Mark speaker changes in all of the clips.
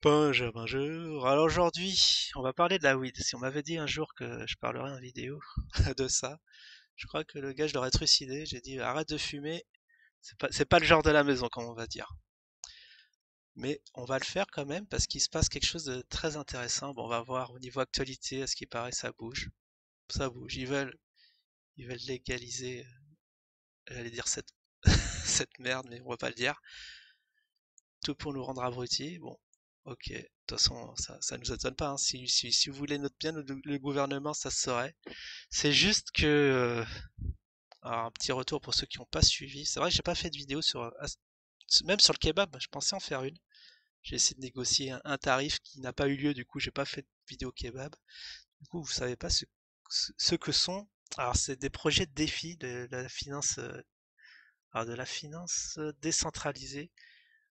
Speaker 1: Bonjour, bonjour. Alors aujourd'hui, on va parler de la weed. Si on m'avait dit un jour que je parlerais en vidéo de ça, je crois que le gars, je l'aurais trucidé. J'ai dit arrête de fumer, c'est pas le genre de la maison, comme on va dire. Mais on va le faire quand même parce qu'il se passe quelque chose de très intéressant. Bon, on va voir au niveau actualité, à ce qui paraît, ça bouge. Ça bouge. Ils veulent légaliser, j'allais dire cette, cette merde, mais on va pas le dire. Tout pour nous rendre abrutis. Bon, ok. De toute façon, ça nous étonne pas, hein. Si vous voulez notre bien, le gouvernement, ça se saurait. C'est juste que, alors un petit retour pour ceux qui n'ont pas suivi. C'est vrai que j'ai pas fait de vidéo sur, même sur le kebab. Je pensais en faire une. J'ai essayé de négocier un tarif qui n'a pas eu lieu. Du coup, j'ai pas fait de vidéo kebab. Du coup, vous savez pas ce que sont. Alors, c'est des projets de défi de la finance, alors de la finance décentralisée.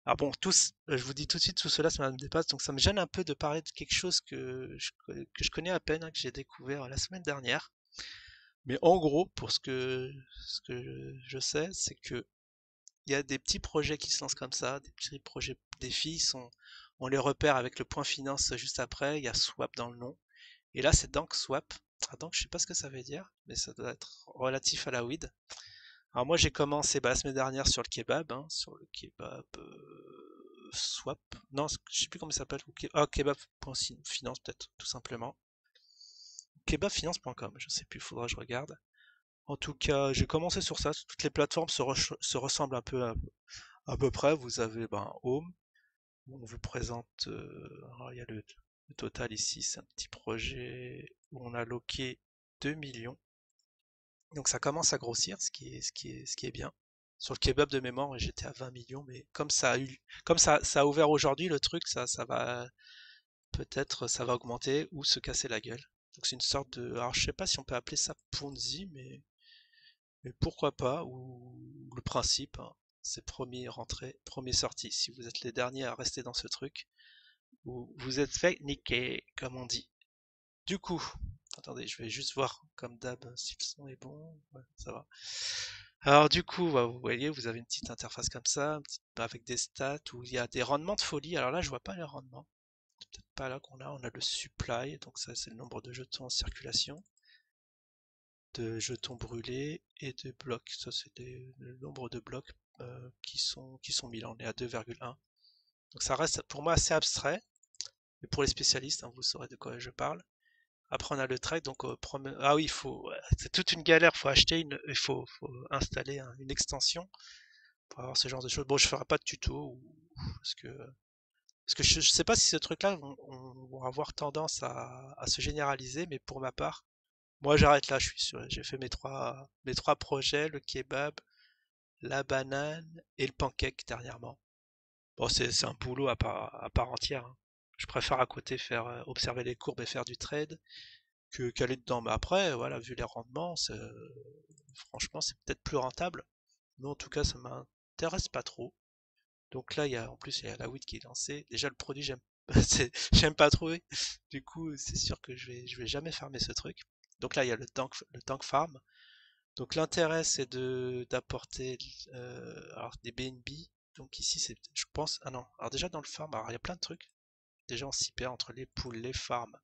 Speaker 1: Alors bon, je vous dis tout de suite, tout cela, ça me dépasse, donc ça me gêne un peu de parler de quelque chose que je connais à peine, hein, que j'ai découvert la semaine dernière. Mais en gros, pour ce que je sais, c'est que il y a des petits projets qui se lancent comme ça, des petits projets défis, on les repère avec le point finance juste après, il y a Swap dans le nom. Et là, c'est Dank Swap. Ah, donc, je sais pas ce que ça veut dire, mais ça doit être relatif à la weed. Alors moi j'ai commencé la semaine dernière sur le kebab, hein, sur le kebab swap. Non, je sais plus comment il s'appelle. Ah, kebab.finance peut-être, tout simplement. Kebabfinance.com, je sais plus, faudra que je regarde. En tout cas, j'ai commencé sur ça. Toutes les plateformes se ressemblent un peu à peu près. Vous avez Home, où on vous présente. Alors, il y a le total ici, c'est un petit projet où on a loqué 2 millions. Donc ça commence à grossir, ce qui est bien. Sur le kebab de mémoire, j'étais à 20 millions, mais comme ça a ouvert aujourd'hui le truc, ça va peut-être ça va augmenter ou se casser la gueule. Donc c'est une sorte de, alors je sais pas si on peut appeler ça Ponzi, mais pourquoi pas, ou le principe, hein, c'est premier rentré, premier sorti. Si vous êtes les derniers à rester dans ce truc, vous êtes fait niquer, comme on dit. Du coup, attendez, je vais juste voir comme d'hab si le son est bon. Ouais, ça va. Alors du coup, vous voyez, vous avez une petite interface comme ça, avec des stats où il y a des rendements de folie. Alors là, je vois pas les rendements. C'est peut-être pas là qu'on a. On a le supply, donc ça c'est le nombre de jetons en circulation, de jetons brûlés et de blocs. Ça c'est le nombre de blocs qui sont mis là. On est à 2,1. Donc ça reste pour moi assez abstrait, mais pour les spécialistes, hein, vous saurez de quoi je parle. Après, on a le track, donc ah oui, ouais, c'est toute une galère. Il faut installer une extension pour avoir ce genre de choses. Bon, je ferai pas de tuto parce que je sais pas si ce truc-là vont avoir tendance à se généraliser, mais pour ma part, moi j'arrête là. J'ai fait mes trois projets, le kebab, la banane et le pancake dernièrement. Bon, c'est un boulot à part entière, hein. Je préfère à côté faire observer les courbes et faire du trade qu'aller dedans. Mais après, voilà, vu les rendements, franchement, c'est peut-être plus rentable. Mais en tout cas, ça m'intéresse pas trop. Donc là, en plus, il y a la weed qui est lancée. Déjà, le produit, j'aime pas trouver. Du coup, c'est sûr que je vais jamais fermer ce truc. Donc là, il y a le tank farm. Donc l'intérêt, c'est d'apporter alors, des BNB. Donc ici, je pense, ah non. Alors déjà dans le farm, alors il y a plein de trucs. Déjà, on s'y perd entre les poules, les farms.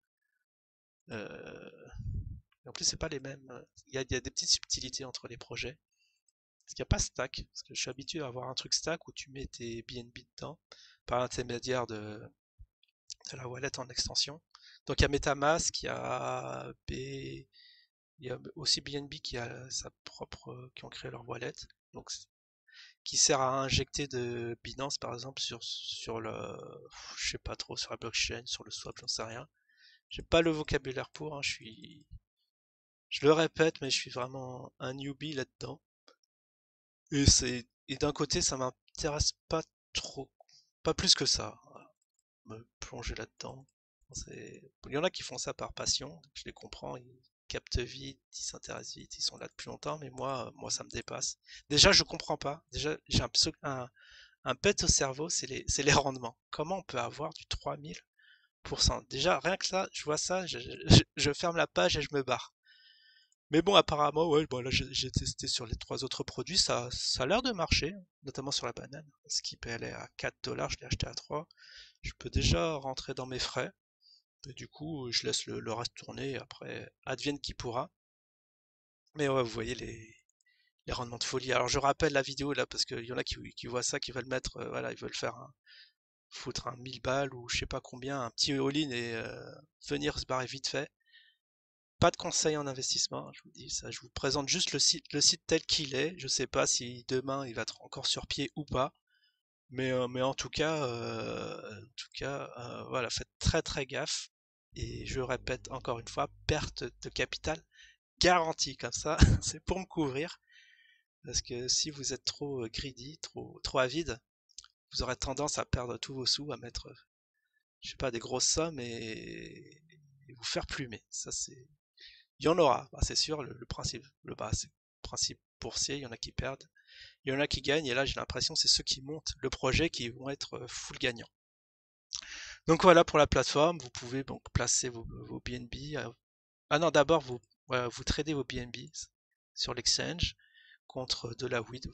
Speaker 1: Euh, Et en plus, c'est pas les mêmes. Il y a des petites subtilités entre les projets. Parce qu'il n'y a pas stack. Parce que je suis habitué à avoir un truc stack où tu mets tes BNB dedans par l'intermédiaire de la wallet en extension. Donc il y a MetaMask, il y a aussi BNB qui a sa propre, qui ont créé leur wallet. Donc qui sert à injecter de Binance par exemple sur le, je sais pas trop, sur la blockchain, sur le swap, j'en sais rien. J'ai pas le vocabulaire pour, hein, je le répète, mais je suis vraiment un newbie là-dedans. Et d'un côté, ça m'intéresse pas trop, pas plus que ça, voilà, me plonger là-dedans. Il y en a qui font ça par passion, donc je les comprends, ils captent vite, ils s'intéressent vite, ils sont là depuis longtemps, mais moi, ça me dépasse. Déjà, je comprends pas. Déjà, j'ai un pet au cerveau, c'est les rendements. Comment on peut avoir du 3000%? Déjà, rien que ça, je vois ça, je ferme la page et je me barre. Mais bon, apparemment, ouais, bon, là, j'ai testé sur les trois autres produits, ça a l'air de marcher, notamment sur la banane. Skip, elle est à 4 dollars, je l'ai acheté à 3. je peux déjà rentrer dans mes frais. Et du coup, je laisse le reste tourner, et après, advienne qui pourra. Mais ouais, vous voyez les rendements de folie. Alors je rappelle la vidéo là, parce qu'il y en a qui voient ça, qui veulent mettre, voilà, ils veulent faire foutre un 1000 balles ou je sais pas combien, un petit all-in et venir se barrer vite fait. Pas de conseil en investissement, je vous dis ça. Je vous présente juste le site tel qu'il est. Je sais pas si demain il va être encore sur pied ou pas. Mais en tout cas, voilà, faites très très gaffe. Et je répète encore une fois, perte de capital garantie comme ça, c'est pour me couvrir. Parce que si vous êtes trop greedy, trop avide, vous aurez tendance à perdre tous vos sous, à mettre, je sais pas, des grosses sommes et vous faire plumer. Ça, c'est, il y en aura, bah, c'est sûr. Le principe, c'est le principe boursier. Il y en a qui perdent, il y en a qui gagnent. Et là, j'ai l'impression, c'est ceux qui montent le projet qui vont être full gagnants. Donc voilà pour la plateforme. Vous pouvez donc placer vos BNB. Ah non, d'abord vous tradez vos BNB sur l'exchange contre de la weed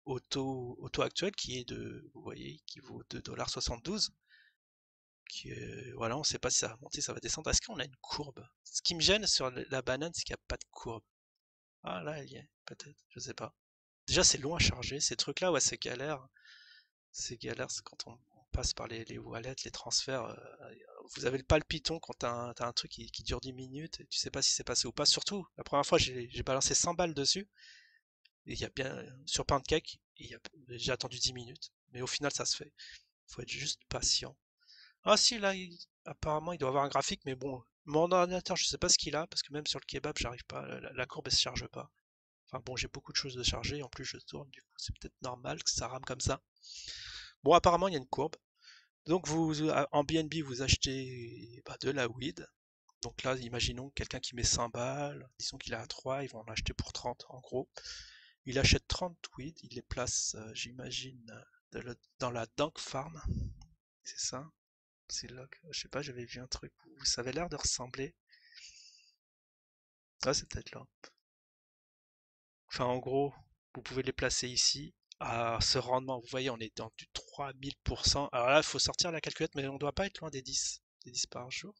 Speaker 1: auto actuel qui est vous voyez, qui vaut 2,72 $. Voilà, on ne sait pas si ça va monter, ça va descendre. Est-ce qu'on a une courbe? Ce qui me gêne sur la banane, c'est qu'il n'y a pas de courbe. Ah là, il y est, peut-être, je sais pas. Déjà, c'est long à charger, ces trucs-là, ouais, c'est galère. C'est galère, c'est quand on passe par les wallets, les transferts. Vous avez le palpiton quand t'as un truc qui dure 10 minutes et tu sais pas si c'est passé ou pas. Surtout, la première fois, j'ai balancé 100 balles dessus. Et il y a bien, sur Pancake, j'ai attendu 10 minutes. Mais au final, ça se fait. Faut être juste patient. Ah si, là, apparemment, il doit avoir un graphique, mais bon, mon ordinateur, je sais pas ce qu'il a, parce que même sur le kebab, j'arrive pas, la courbe, elle se charge pas. Enfin bon, j'ai beaucoup de choses de charger, en plus je tourne, du coup, c'est peut-être normal que ça rame comme ça. Bon, apparemment, il y a une courbe. Donc, en BNB, vous achetez bah, de la weed. Donc là, imaginons quelqu'un qui met 100 balles, disons qu'il est à 3, ils vont en acheter pour 30 en gros. Il achète 30 weed, il les place, j'imagine, dans la Dunk Farm, c'est ça? C'est là que, je sais pas, j'avais vu un truc où ça avait l'air de ressembler. Ah, c'est peut-être là. Enfin, en gros, vous pouvez les placer ici. À ce rendement, vous voyez, on est dans du 3000%. Alors là, il faut sortir la calculette, mais on doit pas être loin des 10 par jour.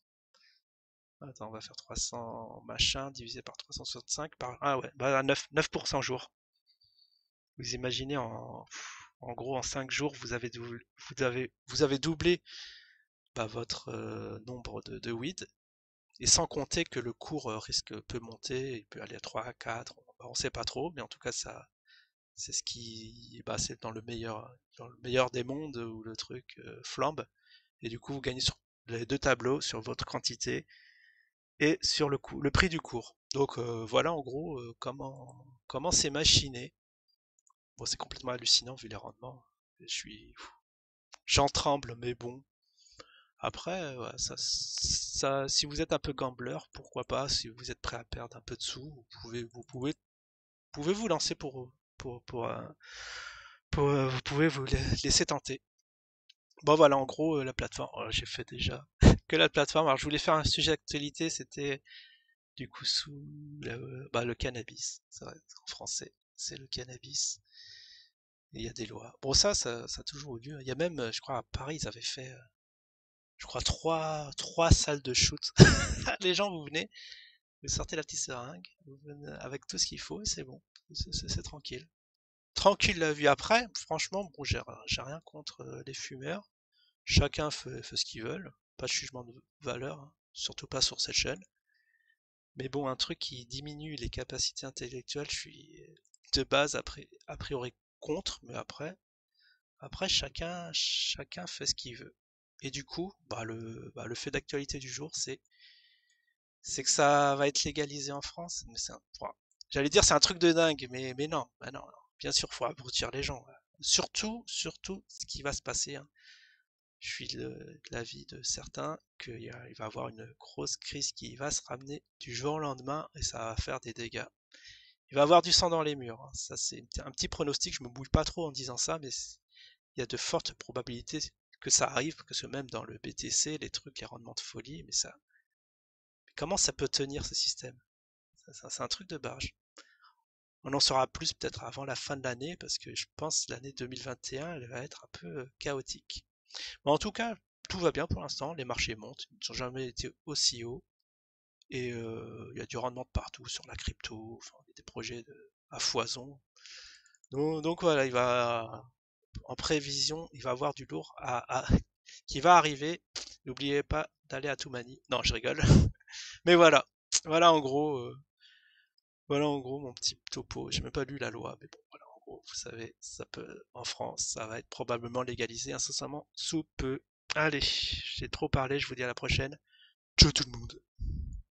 Speaker 1: Attends, on va faire 300 machin divisé par 365 par... Ah ouais, bah 9% jour. Vous imaginez en gros en 5 jours, vous avez doublé bah, votre nombre de weed. Et sans compter que le cours risque peut monter, il peut aller à 3 à 4, on ne sait pas trop, mais en tout cas ça c'est ce qui bah, c'est dans le meilleur des mondes où le truc flambe et du coup vous gagnez sur les deux tableaux sur votre quantité et sur le prix du cours. Donc voilà en gros comment c'est machiné. Bon, c'est complètement hallucinant vu les rendements. J'en tremble, mais bon. Après, ouais, si vous êtes un peu gambler, pourquoi pas, si vous êtes prêt à perdre un peu de sous, pouvez vous lancer vous pouvez vous laisser tenter. Bon voilà, en gros, la plateforme, oh, j'ai fait déjà que la plateforme. Alors je voulais faire un sujet d'actualité, c'était du coup bah, le cannabis, c'est vrai, en français, c'est le cannabis. Et il y a des lois. Bon ça a toujours eu lieu. Il y a même, je crois à Paris, ils avaient fait, je crois trois salles de shoot. Les gens, vous venez, vous sortez la petite seringue, vous venez avec tout ce qu'il faut et c'est bon, c'est tranquille. Tranquille la vie après, franchement, bon, j'ai rien contre les fumeurs. Chacun fait ce qu'il veut, pas de jugement de valeur, hein, surtout pas sur cette chaîne. Mais bon, un truc qui diminue les capacités intellectuelles, je suis de base a priori contre, mais après chacun fait ce qu'il veut. Et du coup, le fait d'actualité du jour, c'est que ça va être légalisé en France. Mais j'allais dire c'est un truc de dingue, mais non, bah non, non. Bien sûr, faut abrutir les gens. Ouais. Surtout, ce qui va se passer, hein. Je suis de l'avis de certains qu'il va y avoir une grosse crise qui va se ramener du jour au lendemain et ça va faire des dégâts. Il va y avoir du sang dans les murs, hein. Ça, c'est un petit pronostic. Je me mouille pas trop en disant ça, mais il y a de fortes probabilités que ça arrive, que ce même dans le BTC, les trucs, les rendements de folie, mais ça, comment ça peut tenir ce système? C'est un truc de barge. On en saura plus peut-être avant la fin de l'année parce que je pense que l'année 2021 elle va être un peu chaotique. Mais en tout cas, tout va bien pour l'instant, les marchés montent, ils n'ont jamais été aussi hauts, et il y a du rendement de partout sur la crypto, enfin, il y a des projets à foison. Donc voilà, en prévision, il va avoir du lourd qui va arriver. N'oubliez pas d'aller à Toumani. Non, je rigole. Mais voilà, voilà en gros, voilà en gros mon petit topo. J'ai même pas lu la loi, mais bon, voilà en gros, vous savez, ça peut, en France, ça va être probablement légalisé incessamment sous peu. Allez, j'ai trop parlé, je vous dis à la prochaine. Ciao tout le monde.